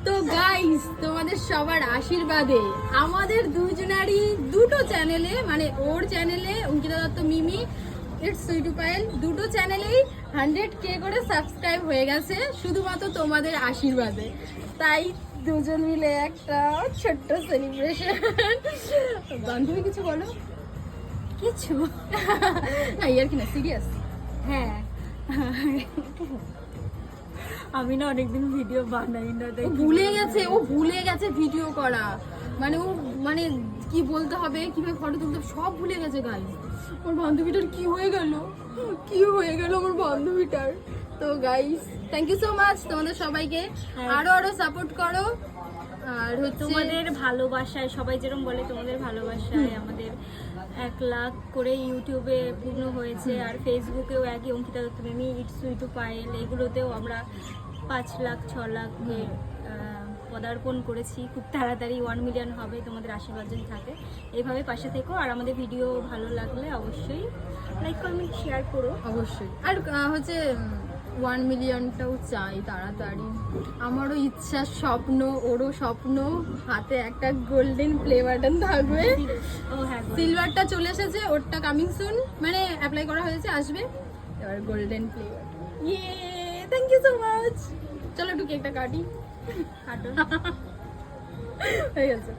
তো গাইস, তোমাদের সবার আশীর্বাদে আমাদের দুজনারই দুটো চ্যানেলে, মানে ওর চ্যানেলে অঙ্কিতা দত্ত মিমি, ইটস সুইট টু পায়েল, দুটো চ্যানেলেই 100K করে সাবস্ক্রাইব হয়ে গেছে শুধুমাত্র তোমাদের আশীর্বাদে। তাই দুজন মিলে একটা ছোট্ট সেলিব্রেশন। বান্ধবী কিছু বলো? কিছু না, আর কি না, সিরিয়াস। হ্যাঁ, আমি না অনেকদিন ভিডিও বানাই না, ও ভুলে গেছে ভিডিও করা, মানে ও মানে কি বলতে হবে, কিভাবে ফটো তুলতে হবে, সব ভুলে গেছে গাইস। আমার বান্ধবীটার কি হয়ে গেল আমার বান্ধবীটার। তো guys, thank you so much তোমাদের সবাইকে, আরো সাপোর্ট করো। আর হচ্ছে তোমাদের ভালোবাসায়, সবাই যেরকম বলে তোমাদের ভালোবাসায় আমাদের 1 লাখ করে ইউটিউবে পূর্ণ হয়েছে, আর ফেসবুকেও একই অঙ্কিতা দত্ত মিমি, ইটস সুইট টু পায়েল, এগুলোতেও আমরা 5 লাখ 6 লাখে পদার্পণ করেছি। খুব তাড়াতাড়ি 1 মিলিয়ন হবে, তোমাদের আশীর্বাদ যদি থাকে এইভাবে পাশে থেকো। আর আমাদের ভিডিও ভালো লাগলে অবশ্যই লাইক কমেন্ট শেয়ার করো। অবশ্যই। আর হচ্ছে 1 মিলিয়নটাও চাই তাড়াতাড়ি। আমারও ইচ্ছা, স্বপ্ন, ওরও স্বপ্ন, হাতে একটা গোল্ডেন প্লে বাটন থাকবে। ও হ্যাঁ, সিলভারটা চলে এসেছে, ওরটা কামিং সুন, মানে অ্যাপ্লাই করা হয়েছে, আসবে। এবার গোল্ডেন প্লে বাটন, ইয়ে, থ্যাংক ইউ সো মাচ। চলো একটু কেকটা কাটি। কাটো। হয়ে গেছে।